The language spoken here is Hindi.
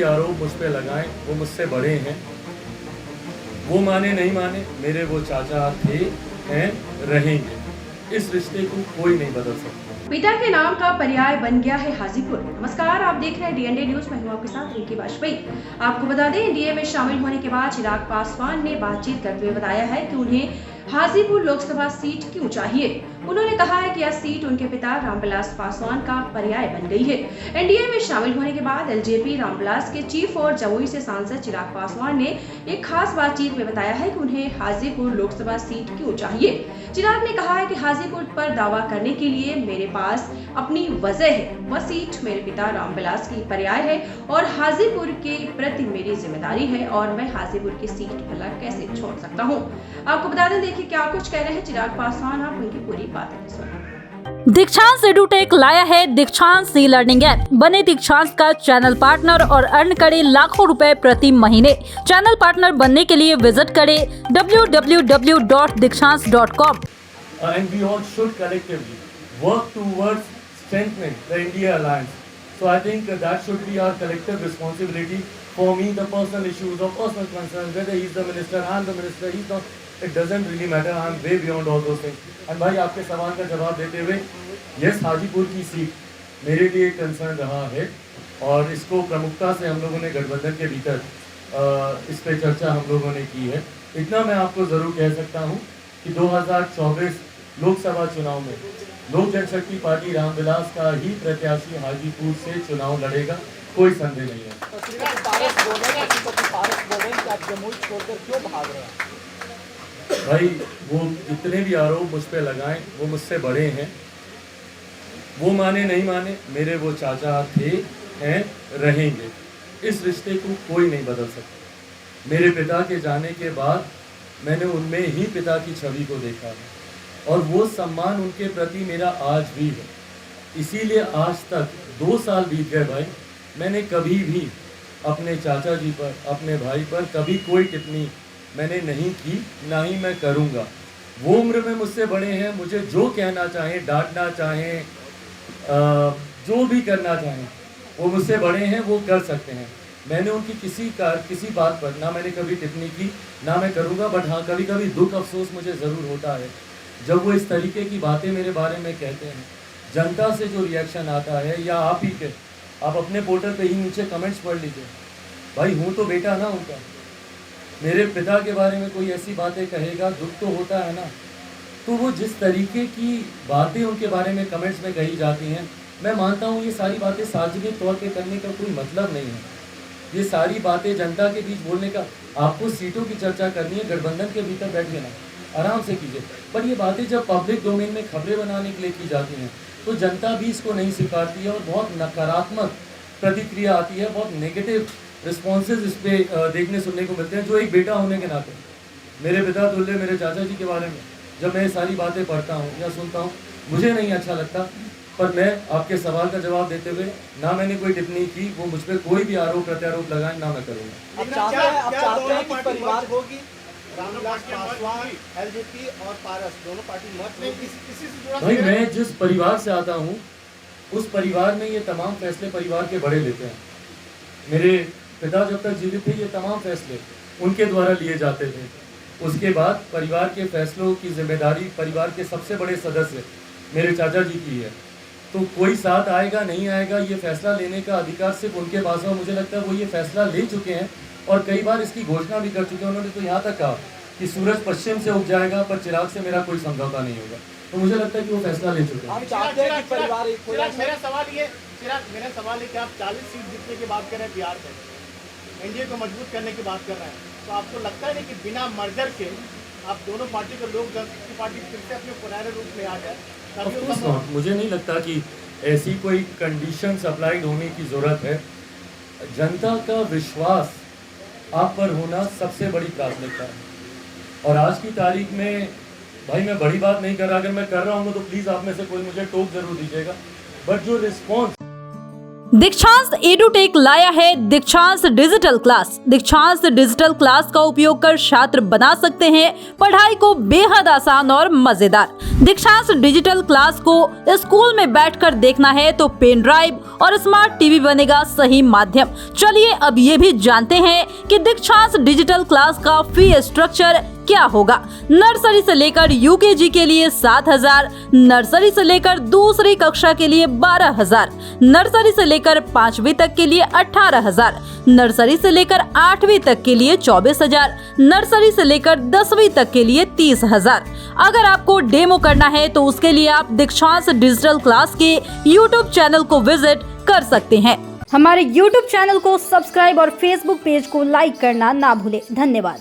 भी आरोप मुझ पे लगाएं वो मुझसे बड़े हैं। वो माने नहीं माने, मेरे वो चाचा थे, हैं, रहेंगे। इस रिश्ते को कोई नहीं बदल सकता। पिता के नाम का पर्याय बन गया है हाजीपुर। नमस्कार, आप देख रहे हैं डीएनडे न्यूज। मैं हूं आपके साथ रिंकी वाजपेयी। आपको बता दें, एनडीए में शामिल होने के बाद चिराग पासवान ने बातचीत करते हुए बताया है कि उन्हें हाजीपुर लोकसभा सीट क्यों चाहिए। उन्होंने कहा है कि यह सीट उनके पिता रामविलास पासवान का पर्याय बन गई है। एनडीए में शामिल होने के बाद एलजेपी रामविलास के चीफ और जमुई से सांसद चिराग पासवान ने एक खास बातचीत में बताया है कि उन्हें हाजीपुर लोकसभा सीट क्यों चाहिए। चिराग ने कहा है कि हाजीपुर पर दावा करने के लिए मेरे पास अपनी वजह है। वह सीट मेरे पिता रामविलास की पर्याय है और हाजीपुर के प्रति मेरी जिम्मेदारी है और मैं हाजीपुर की सीट भला कैसे छोड़ सकता हूं। आपको बता दें, देखिए क्या कुछ कह रहे हैं चिराग पासवान। आप उनकी पूरी बातें सुनिए। दीक्षांत एडुटेक लाया है दीक्षांत ई लर्निंग ऐप। बने दीक्षांत का चैनल पार्टनर और अर्न करें लाखों रुपए प्रति महीने। चैनल पार्टनर बनने के लिए विजिट करें www.dikshans.com। And we all should collectively work towards strengthening the India alliance. So I think that should be our collective responsibility. For me, the personal issues or personal concerns, whether he's the minister, I'm the minister, he's not, it doesn't really matter. I'm way beyond all those things. And भाई आपके सवाल का जवाब देते हुए, yes, हाजीपुर की सीट मेरे लिए कंसर्न रहा है और इसको प्रमुखता से हम लोगों ने गठबंधन के भीतर इस पे चर्चा हम लोगों ने की है। इतना मैं आपको ज़रूर कह सकता हूँ कि 2024 लोकसभा चुनाव में लोक जनशक्ति पार्टी रामविलास का ही प्रत्याशी हाजीपुर से चुनाव लड़ेगा, कोई संदेह नहीं है। भाई वो जितने भी आरोप मुझ पे लगाएं वो मुझसे बड़े हैं। वो माने नहीं माने, मेरे वो चाचा थे, हैं, रहेंगे। इस रिश्ते को कोई नहीं बदल सकता। मेरे पिता के जाने के बाद मैंने उनमें ही पिता की छवि को देखा है और वो सम्मान उनके प्रति मेरा आज भी है। इसीलिए आज तक 2 साल बीत गए भाई, मैंने कभी भी अपने चाचा जी पर, अपने भाई पर कभी कोई टिप्पणी मैंने नहीं की, ना ही मैं करूँगा। वो उम्र में मुझसे बड़े हैं, मुझे जो कहना चाहें, डांटना चाहें, जो भी करना चाहें, वो मुझसे बड़े हैं, वो कर सकते हैं। मैंने उनकी किसी बात पर ना मैंने कभी टिप्पणी की, ना मैं करूँगा। बट हाँ, कभी कभी दुख अफसोस मुझे ज़रूर होता है जब वो इस तरीके की बातें मेरे बारे में कहते हैं। जनता से जो रिएक्शन आता है, या आप ही के, आप अपने पोर्टल पे ही नीचे कमेंट्स पढ़ लीजिए। भाई हूँ तो बेटा ना उनका, मेरे पिता के बारे में कोई ऐसी बातें कहेगा, दुख तो होता है ना। तो वो जिस तरीके की बातें उनके बारे में कमेंट्स में कही जाती हैं, मैं मानता हूँ ये सारी बातें सार्वजनिक तौर पे करने का कोई मतलब नहीं है। ये सारी बातें जनता के बीच बोलने का, आपको सीटों की चर्चा करनी है, गठबंधन के भीतर बैठ के ना आराम से कीजिए। पर ये बातें जब पब्लिक डोमेन में खबरें बनाने के लिए की जाती हैं तो जनता भी इसको नहीं स्वीकारती है और बहुत नकारात्मक प्रतिक्रिया आती है, बहुत नेगेटिव रिस्पॉन्सेज इस पर देखने सुनने को मिलते हैं। जो एक बेटा होने के नाते मेरे पिता तुल्य मेरे चाचा जी के बारे में जब मैं ये सारी बातें पढ़ता हूँ या सुनता हूँ, मुझे नहीं अच्छा लगता। पर मैं आपके सवाल का जवाब देते हुए, ना मैंने कोई टिप्पणी की, वो मुझ पर कोई भी आरोप प्रत्यारोप लगाए, ना मैं करूँगा। एलजेपी और पारस दोनों पार्टी मत में किसी से जुड़ा? भाई मैं जिस परिवार से आता हूँ उस परिवार में ये तमाम फैसले परिवार के बड़े लेते हैं। मेरे पिता जब तक जीवित थे ये तमाम फैसले उनके द्वारा लिए जाते थे। उसके बाद परिवार के फैसलों की जिम्मेदारी परिवार के सबसे बड़े सदस्य मेरे चाचा जी की है। तो कोई साथ आएगा नहीं आएगा, ये फैसला लेने का अधिकार सिर्फ उनके पास है। मुझे लगता है वो ये फैसला ले चुके हैं और कई बार इसकी घोषणा भी कर चुके हैं। उन्होंने तो यहाँ तक कहा कि सूरज पश्चिम से उग जाएगा पर चिराग से मेरा कोई समझौता नहीं होगा। तो मुझे लगता है कि वो फैसला ले चुके हैं। मेरा सवाल ये कि आप 40 सीट जीतने की बात कर रहे हैं बिहार में, एनडीए को मजबूत करने की बात कर रहे हैं, तो आपको लगता है कि बिना मर्जर के आप दोनों पार्टी को लोक जनशक्ति पार्टी फिर से अपने पुराने रूप में आ जाए? मुझे नहीं लगता कि ऐसी कोई कंडीशंस अप्लाइड होने की ज़रूरत है। जनता का विश्वास आप पर होना सबसे बड़ी प्राथमिकता है। और आज की तारीख में भाई मैं बड़ी बात नहीं कर रहा, अगर मैं कर रहा हूँ तो प्लीज़ आप में से कोई मुझे टोक जरूर दीजिएगा। बट जो रिस्पॉन्स दीक्षांत एडुटेक लाया है दीक्षांत डिजिटल क्लास। दीक्षांत डिजिटल क्लास का उपयोग कर छात्र बना सकते हैं पढ़ाई को बेहद आसान और मजेदार। दीक्षांत डिजिटल क्लास को स्कूल में बैठकर देखना है तो पेन ड्राइव और स्मार्ट टीवी बनेगा सही माध्यम। चलिए अब ये भी जानते हैं कि दीक्षांत डिजिटल क्लास का फी स्ट्रक्चर क्या होगा। नर्सरी से लेकर यूकेजी के लिए 7,000, नर्सरी से लेकर दूसरी कक्षा के लिए 12,000, नर्सरी से लेकर 5वीं तक के लिए 18,000, नर्सरी से लेकर 8वीं तक के लिए 24,000, नर्सरी से लेकर 10वीं तक के लिए 30,000। अगर आपको डेमो करना है तो उसके लिए आप दीक्षांत डिजिटल क्लास के यूट्यूब चैनल को विजिट कर सकते हैं। हमारे यूट्यूब चैनल को सब्सक्राइब और फेसबुक पेज को लाइक करना ना भूलें। धन्यवाद।